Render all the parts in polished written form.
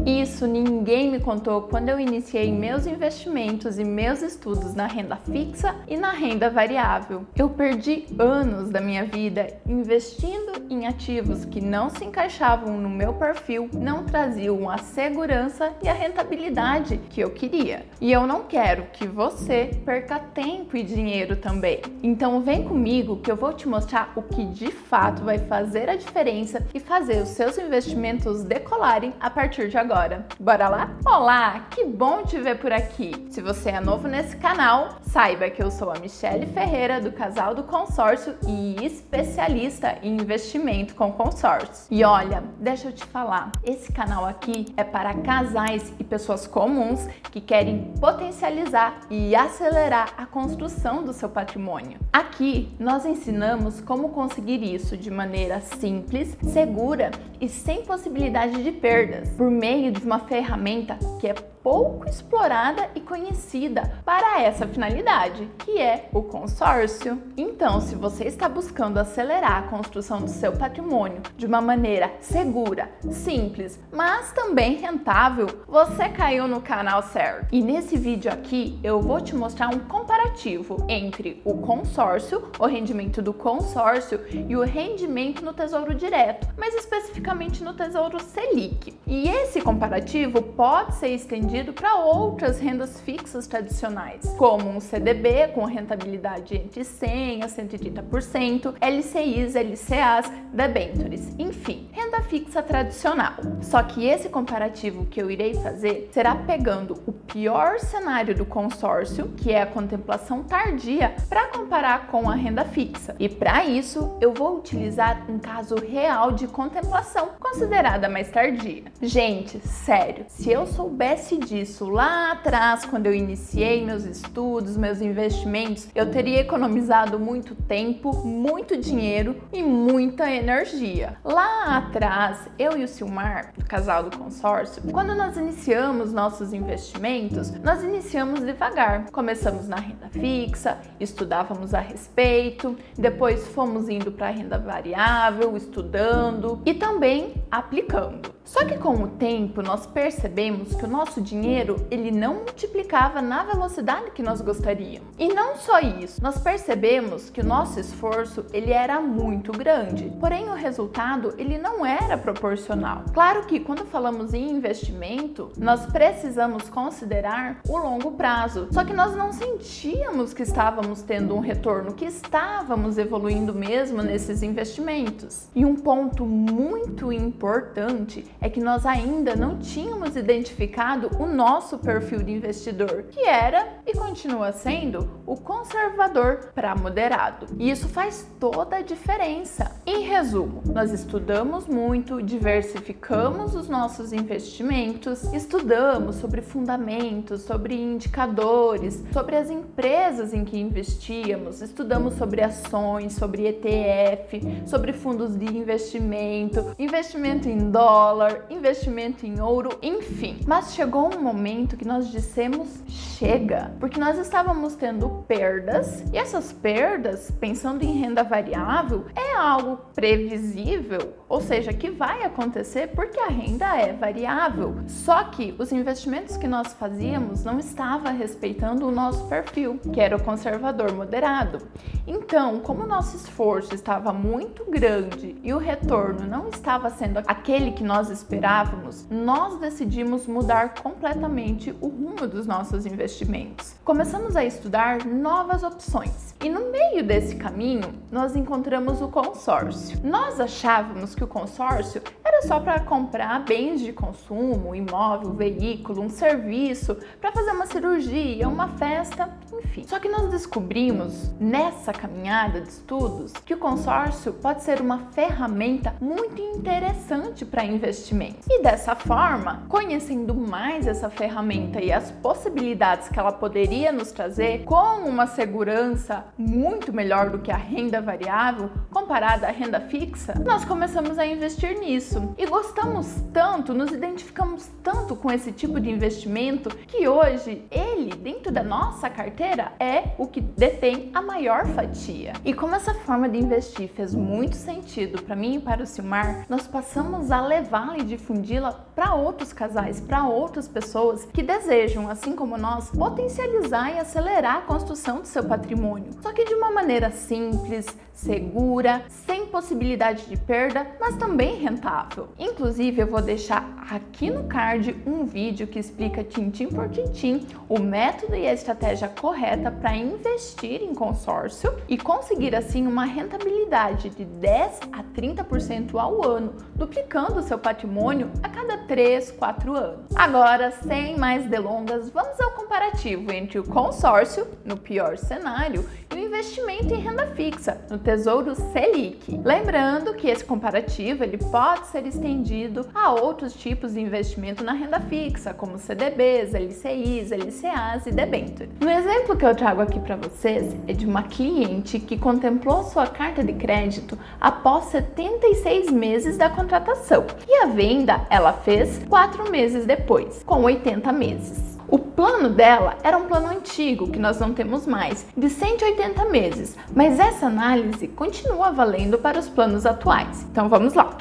Isso ninguém me contou quando eu iniciei meus investimentos e meus estudos na renda fixa e na renda variável. Eu perdi anos da minha vida investindo em ativos que não se encaixavam no meu perfil, não traziam a segurança e a rentabilidade que eu queria. E eu não quero que você perca tempo e dinheiro também. Então vem comigo que eu vou te mostrar o que de fato vai fazer a diferença e fazer os seus investimentos decolarem a partir de agora. Bora lá? Olá, que bom te ver por aqui. Se você é novo nesse canal, saiba que eu sou a Michele Ferreira do Casal do Consórcio e especialista em investimento com consórcio. E olha, deixa eu te falar, esse canal aqui é para casais e pessoas comuns que querem potencializar e acelerar a construção do seu patrimônio. Aqui nós ensinamos como conseguir isso de maneira simples, segura e sem possibilidade de perdas, por meio de uma ferramenta que é pouco explorada e conhecida para essa finalidade, que é o consórcio. Então, se você está buscando acelerar a construção do seu patrimônio de uma maneira segura, simples, mas também rentável, você caiu no canal certo. E nesse vídeo aqui eu vou te mostrar um comparativo entre o consórcio, o rendimento do consórcio e o rendimento no Tesouro Direto, mais especificamente no Tesouro Selic. E esse comparativo pode ser estendido para outras rendas fixas tradicionais, como um CDB com rentabilidade entre 100% a 130%, LCIs, LCAs, debentures, enfim, renda fixa tradicional. Só que esse comparativo que eu irei fazer será pegando o pior cenário do consórcio, que é a contemplação tardia, para comparar com a renda fixa. E para isso, eu vou utilizar um caso real de contemplação, considerada mais tardia. Gente, sério, se eu soubesse disso lá atrás, quando eu iniciei meus estudos, meus investimentos, eu teria economizado muito tempo, muito dinheiro e muita energia. Lá atrás, eu e o Silmar, do Casal do Consórcio, quando nós iniciamos nossos investimentos, nós iniciamos devagar. Começamos na renda fixa, estudávamos a respeito, depois fomos indo para a renda variável, estudando e também aplicando. Só que com o tempo nós percebemos que o nosso dinheiro ele não multiplicava na velocidade que nós gostaríamos. E não só isso, nós percebemos que o nosso esforço ele era muito grande, porém o resultado ele não era proporcional. Claro que quando falamos em investimento, nós precisamos considerar o longo prazo, só que nós não sentíamos que estávamos tendo um retorno, que estávamos evoluindo mesmo nesses investimentos. E um ponto muito importante é que nós ainda não tínhamos identificado o nosso perfil de investidor, que era e continua sendo o conservador para moderado. E isso faz toda a diferença. Em resumo, nós estudamos muito, diversificamos os nossos investimentos, estudamos sobre fundamentos, sobre indicadores, sobre as empresas em que investíamos, estudamos sobre ações, sobre ETF, sobre fundos de investimento, investimento em dólar, investimento em ouro, enfim. Mas chegou um momento que nós dissemos chega, porque nós estávamos tendo perdas e essas perdas, pensando em renda variável, é algo previsível, ou seja, que vai acontecer porque a renda é variável. Só que os investimentos que nós fazíamos não estavam respeitando o nosso perfil, que era o conservador moderado. Então, como o nosso esforço estava muito grande e o retorno não estava sendo aquele que nós esperávamos, nós decidimos mudar completamente o rumo dos nossos investimentos. Começamos a estudar novas opções e no meio desse caminho nós encontramos o consórcio. Nós achávamos que o consórcio era só para comprar bens de consumo, imóvel, veículo, um serviço, para fazer uma cirurgia, uma festa, enfim. Só que nós descobrimos nessa caminhada de estudos que o consórcio pode ser uma ferramenta muito interessante para investimento. E dessa forma, conhecendo mais essa ferramenta e as possibilidades que ela poderia nos trazer, com uma segurança muito melhor do que a renda variável comparada à renda fixa, nós começamos a investir nisso. E gostamos tanto, nos identificamos tanto com esse tipo de investimento que hoje ele, dentro da nossa carteira, carteira é o que detém a maior fatia. E como essa forma de investir fez muito sentido para mim e para o Silmar, nós passamos a levá-la e difundi-la para outros casais, para outras pessoas que desejam, assim como nós, potencializar e acelerar a construção do seu patrimônio. Só que de uma maneira simples, segura, sem possibilidade de perda, mas também rentável. Inclusive, eu vou deixar aqui no card um vídeo que explica tintim por tintim o método e a estratégia correta para investir em consórcio e conseguir assim uma rentabilidade de 10 a 30% ao ano, duplicando o seu patrimônio a cada 3, 4 anos. Agora, sem mais delongas, vamos ao comparativo entre o consórcio, no pior cenário, e o investimento em renda fixa, no Tesouro Selic. Lembrando que esse comparativo ele pode ser estendido a outros tipos de investimento na renda fixa, como CDBs, LCIs, LCAs e debêntures. No exemplo que eu trago aqui para vocês é de uma cliente que contemplou sua carta de crédito após 76 meses da contratação e a venda ela fez 4 meses depois, com 80 meses. O plano dela era um plano antigo, que nós não temos mais, de 180 meses, mas essa análise continua valendo para os planos atuais. Então vamos lá.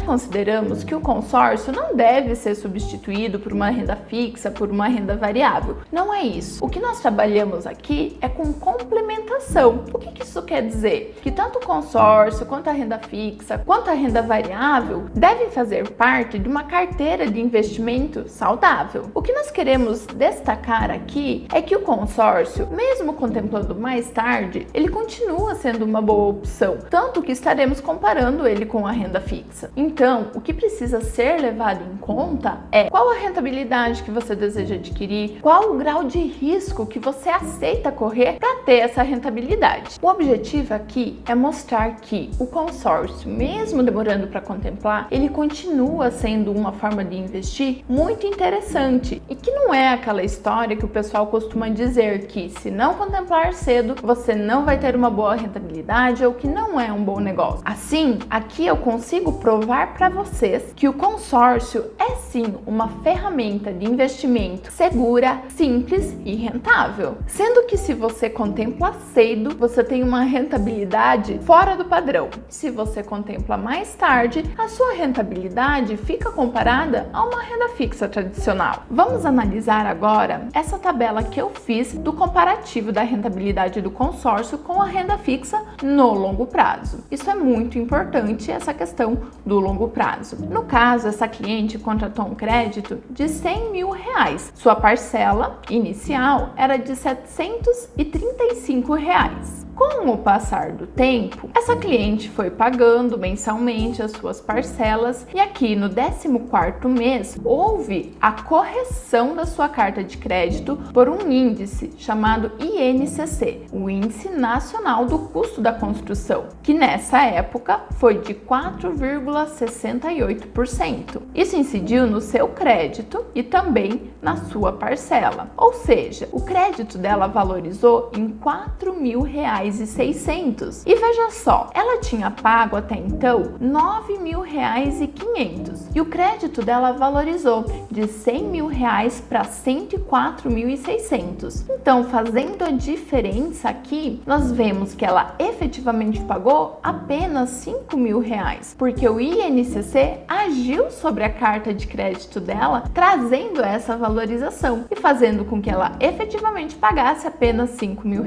Consideramos que o consórcio não deve ser substituído por uma renda fixa, por uma renda variável. Não é isso. O que nós trabalhamos aqui é com complementação. O que isso quer dizer? Que tanto o consórcio, quanto a renda fixa, quanto a renda variável devem fazer parte de uma carteira de investimento saudável. O que nós queremos destacar aqui é que o consórcio, mesmo contemplando mais tarde, ele continua sendo uma boa opção, tanto que estaremos comparando ele com a renda fixa. Então, o que precisa ser levado em conta é qual a rentabilidade que você deseja adquirir, qual o grau de risco que você aceita correr para ter essa rentabilidade. O objetivo aqui é mostrar que o consórcio, mesmo demorando para contemplar, ele continua sendo uma forma de investir muito interessante e que não é aquela história que o pessoal costuma dizer que se não contemplar cedo, você não vai ter uma boa rentabilidade ou que não é um bom negócio. Assim, aqui eu consigo provar para vocês que o consórcio é sim uma ferramenta de investimento segura, simples e rentável. Sendo que se você contempla cedo, você tem uma rentabilidade fora do padrão. Se você contempla mais tarde, a sua rentabilidade fica comparada a uma renda fixa tradicional. Vamos analisar agora essa tabela que eu fiz do comparativo da rentabilidade do consórcio com a renda fixa no longo prazo. Isso é muito importante, essa questão do longo prazo. No caso, essa cliente contratou um crédito de R$100 mil. Sua parcela inicial era de R$735. Com o passar do tempo, essa cliente foi pagando mensalmente as suas parcelas e aqui no 14º mês houve a correção da sua carta de crédito por um índice chamado INCC, o Índice Nacional do Custo da Construção, que nessa época foi de 4,68%. Isso incidiu no seu crédito e também na sua parcela, ou seja, o crédito dela valorizou em R$4.600. E veja só, ela tinha pago até então R$9.500 e o crédito dela valorizou de R$100 mil para R$104.600. Então, fazendo a diferença aqui, nós vemos que ela efetivamente pagou apenas R$5 mil, porque o INCC agiu sobre a carta de crédito dela, trazendo essa valorização e fazendo com que ela efetivamente pagasse apenas R$5 mil.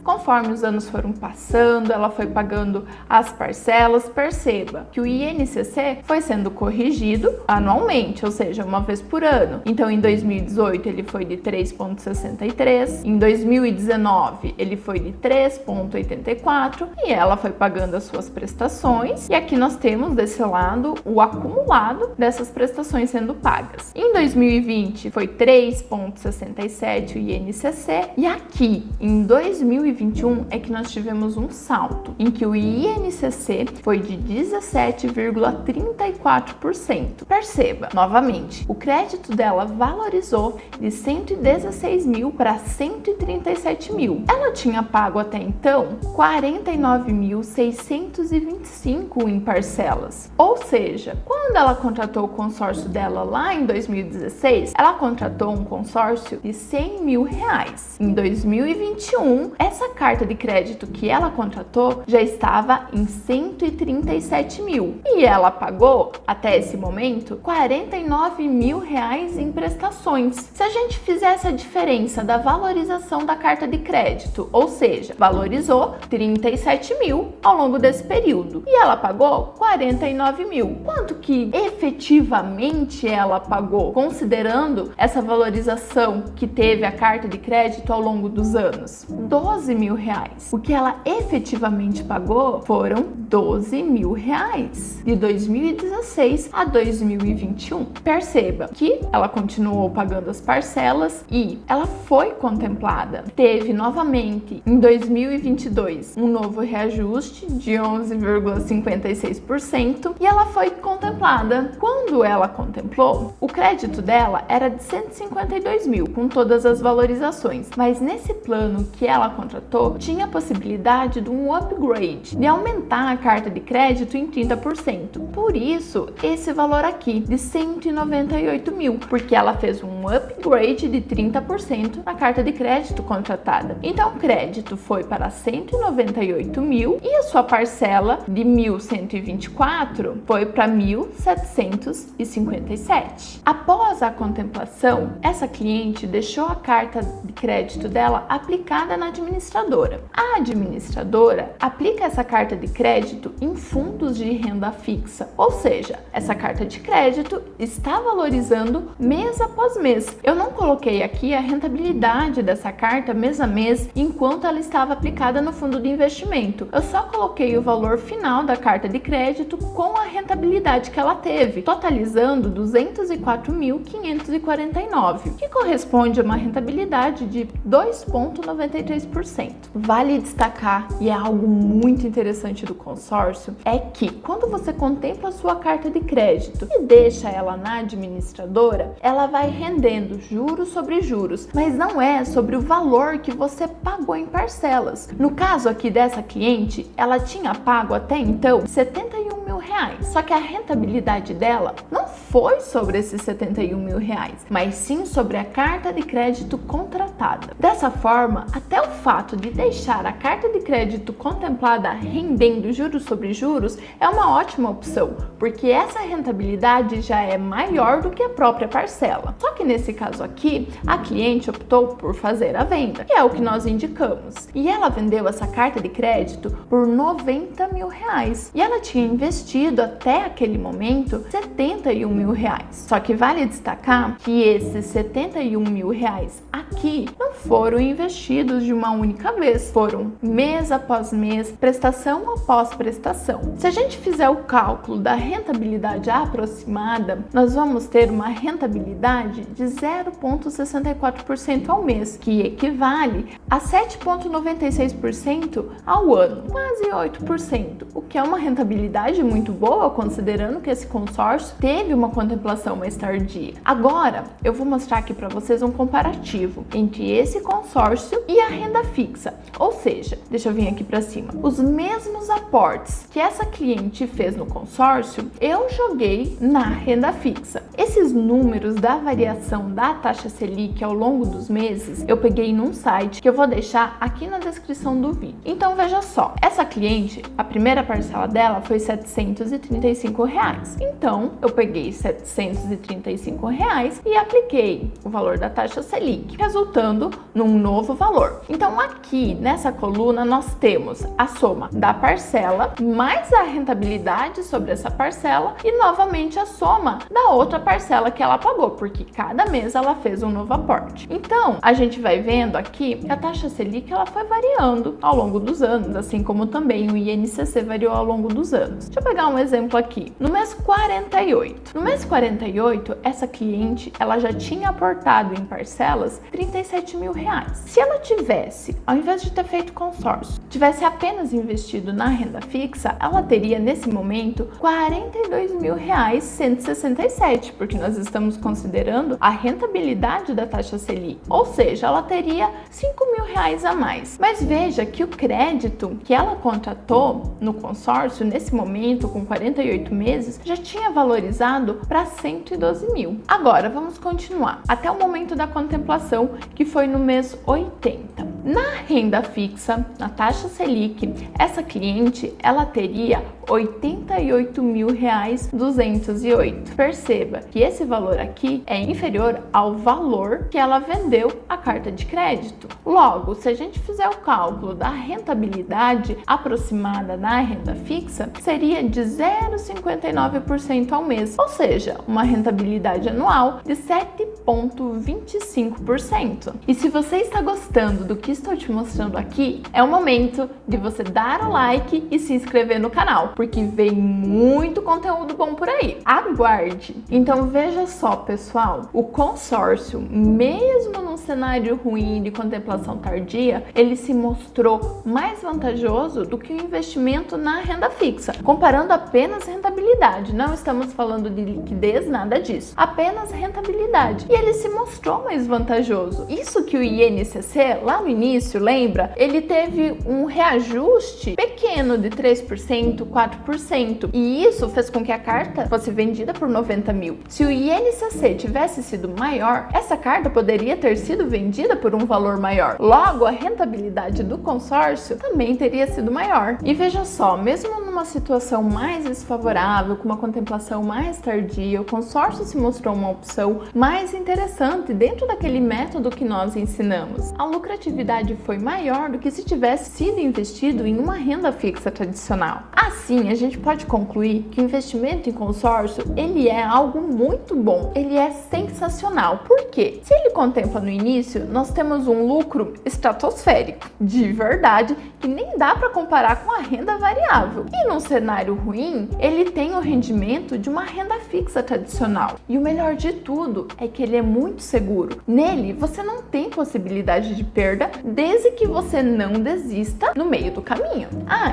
Conforme os anos foram passando, ela foi pagando as parcelas. Perceba que o INCC foi sendo corrigido anualmente, ou seja, uma vez por ano. Então, em 2018 ele foi de 3,63, em 2019 ele foi de 3,84 e ela foi pagando as suas prestações. E aqui nós temos desse lado o acumulado dessas prestações sendo pagas. Em 2020 foi 3,67 o INCC e aqui em 2021 é que que nós tivemos um salto, em que o INCC foi de 17,34%. Perceba, novamente, o crédito dela valorizou de 116 mil para 137 mil. Ela tinha pago até então 49.625 em parcelas. Ou seja, quando ela contratou o consórcio dela lá em 2016, ela contratou um consórcio de 100 mil reais. Em 2021, essa carta de crédito que ela contratou já estava em 137 mil. E ela pagou, até esse momento, 49 mil reais em prestações. Se a gente fizesse a diferença da valorização da carta de crédito, ou seja, valorizou 37 mil ao longo desse período e ela pagou 49 mil. Quanto que efetivamente ela pagou, considerando essa valorização que teve a carta de crédito ao longo dos anos? 12 mil reais. O que ela efetivamente pagou foram 12 mil reais de 2016 a 2021. Perceba que ela continuou pagando as parcelas e ela foi contemplada. Teve novamente em 2022 um novo reajuste de 11,56% e ela foi contemplada. Quando ela contemplou, o crédito dela era de 152 mil com todas as valorizações, mas nesse plano que ela contratou tinha a possibilidade de um upgrade, de aumentar a carta de crédito em 30%. Por isso, esse valor aqui de 198 mil, porque ela fez um upgrade de 30% na carta de crédito contratada. Então, o crédito foi para 198 mil e a sua parcela de 1.124 foi para 1.757. Após a contemplação, essa cliente deixou a carta de crédito dela aplicada na administradora. A administradora aplica essa carta de crédito em fundos de renda fixa, ou seja, essa carta de crédito está valorizando mês após mês. Eu não coloquei aqui a rentabilidade dessa carta mês a mês enquanto ela estava aplicada no fundo de investimento. Eu só coloquei o valor final da carta de crédito com a rentabilidade que ela teve, totalizando 204.549, que corresponde a uma rentabilidade de 2,93%. Vale destacar, e é algo muito interessante do consórcio, é que quando você contempla a sua carta de crédito e deixa ela na administradora, ela vai rendendo juros sobre juros, mas não é sobre o valor que você pagou em parcelas. No caso aqui dessa cliente, ela tinha pago até então 71 mil reais, só que a rentabilidade dela não foi sobre esses 71 mil reais, mas sim sobre a carta de crédito contratada. Dessa forma, até o fato de deixar a carta de crédito contemplada rendendo juros sobre juros é uma ótima opção, porque essa rentabilidade já é maior do que a própria parcela. Só que nesse caso aqui, a cliente optou por fazer a venda, que é o que nós indicamos. E ela vendeu essa carta de crédito por 90 mil reais. E ela tinha investido até aquele momento 71 mil reais. Só que vale destacar que esses 71 mil reais aqui não foram investidos de uma única vez. Foram mês após mês, prestação após prestação. Se a gente fizer o cálculo da rentabilidade aproximada, nós vamos ter uma rentabilidade de 0,64% ao mês, que equivale a 7,96% ao ano, quase 8%, o que é uma rentabilidade muito boa, considerando que esse consórcio teve uma contemplação mais tardia. Agora, eu vou mostrar aqui para vocês um comparativo entre esse consórcio e a renda fixa, ou seja, deixa eu vir aqui para cima, os mesmos aportes que essa cliente fez no consórcio, eu joguei na renda fixa. Esses números da variação da taxa Selic ao longo dos meses, eu peguei num site que eu vou deixar aqui na descrição do vídeo. Então veja só, essa cliente, a primeira parcela dela foi R$735. Então eu peguei R$735 e apliquei o valor da taxa Selic, resultando num novo valor. Então aqui nessa coluna nós temos a soma da parcela mais a rentabilidade sobre essa parcela e novamente a soma da outra parcela que ela pagou, porque cada mês ela fez um novo aporte. Então a gente vai vendo aqui que a taxa Selic ela foi variando ao longo dos anos, assim como também o INCC variou ao longo dos anos. Deixa eu pegar um exemplo aqui. No mês 48. No mês 48, essa cliente ela já tinha aportado em parcelas 37 mil reais. Se ela tivesse, ao invés de ter feito consórcio, tivesse apenas investido na renda fixa, ela teria nesse momento 42 mil reais 167, porque nós estamos considerando a rentabilidade da taxa Selic, ou seja, ela teria 5 mil reais a mais. Mas veja que o crédito que ela contratou no consórcio, nesse momento, com 48 meses, já tinha valorizado para 112 mil. Agora, vamos continuar até o momento da contemplação, que foi no mês 80. Na renda fixa, na taxa Selic, essa cliente, ela teria 88 mil reais 208. Perceba que esse valor aqui é inferior ao valor que ela vendeu a carta de crédito. Logo, se a gente fizer o cálculo da rentabilidade aproximada na renda fixa, seria de 0,59% ao mês, ou seja, uma rentabilidade anual de 7,25%. E se você está gostando do que estou te mostrando aqui, é o momento de você dar o like e se inscrever no canal, porque vem muito conteúdo bom por aí. Aguarde! Então veja só, pessoal, o consórcio, mesmo num cenário ruim de contemplação tardia, ele se mostrou mais vantajoso do que o investimento na renda fixa, comparando apenas rentabilidade. Não estamos falando de liquidez, nada disso, apenas rentabilidade. E ele se mostrou mais vantajoso. Isso que o INCC, lá no início, lembra? Ele teve um reajuste pequeno de 3%, 4%. E isso fez com que a carta fosse vendida por 90 mil. Se o INCC tivesse sido maior, essa carta poderia ter sido vendida por um valor maior. Logo, a rentabilidade do consórcio também teria sido maior. E veja só, mesmo numa situação mais desfavorável, com uma contemplação mais tardia, o consórcio se mostrou uma opção mais interessante dentro daquele método que nós ensinamos. A lucratividade foi maior do que se tivesse sido investido em uma renda fixa tradicional. Assim, a gente pode concluir que o investimento em consórcio, ele é algo muito bom, ele é sensacional. Por quê? Se ele contempla no início, nós temos um lucro estratosférico, de verdade, que nem dá para comparar com a renda variável. E num cenário ruim, ele tem o rendimento de uma renda fixa tradicional. E o melhor de tudo é que ele é muito seguro. Nele, você não tem possibilidade de perda, desde que você não desista no meio do caminho.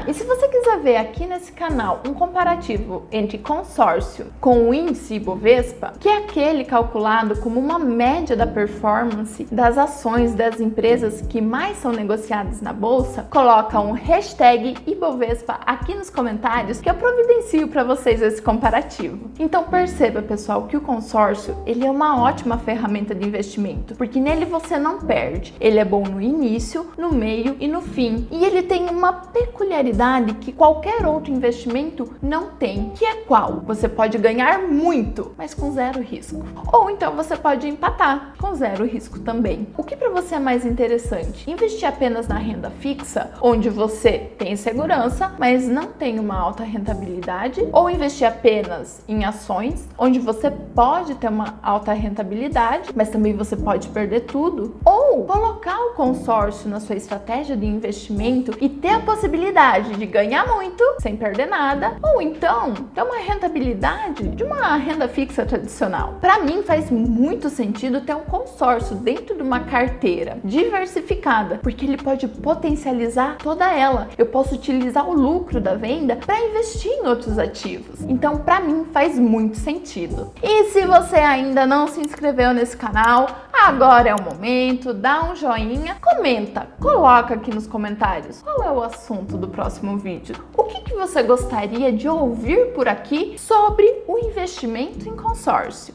E se você quiser ver aqui nesse canal um comparativo entre consórcio com o índice Ibovespa, que é aquele calculado como uma média da performance das ações das empresas que mais são negociadas na bolsa, coloca um hashtag Ibovespa aqui nos comentários que eu providencio para vocês esse comparativo. Então perceba, pessoal, que o consórcio, ele é uma ótima ferramenta de investimento, porque nele você não perde. Ele é bom no início, no meio e no fim. E ele tem uma peculiaridade que qualquer outro investimento não tem, que é qual? Você pode ganhar muito, mas com zero risco. Ou então você pode empatar, com zero risco também. O que para você é mais interessante? Investir apenas na renda fixa, onde você tem segurança, mas não tem uma alta rentabilidade, ou investir apenas em ações, onde você pode ter uma alta rentabilidade, mas também você pode perder tudo, ou colocar o consórcio na sua estratégia de investimento e ter a possibilidade de ganhar muito sem perder nada, ou então ter uma rentabilidade de uma renda fixa tradicional. Para mim faz muito sentido ter um consórcio dentro de uma carteira diversificada, porque ele pode potencializar toda ela. Eu posso utilizar o lucro da venda para investir em outros ativos. Então, para mim faz muito sentido. E se você ainda não se inscreveu nesse canal, agora é o momento, dá um joinha, comenta, coloca aqui nos comentários qual é o assunto do próximo vídeo. O que você gostaria de ouvir por aqui sobre o investimento em consórcio?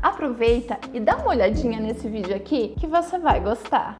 Aproveita e dá uma olhadinha nesse vídeo aqui que você vai gostar.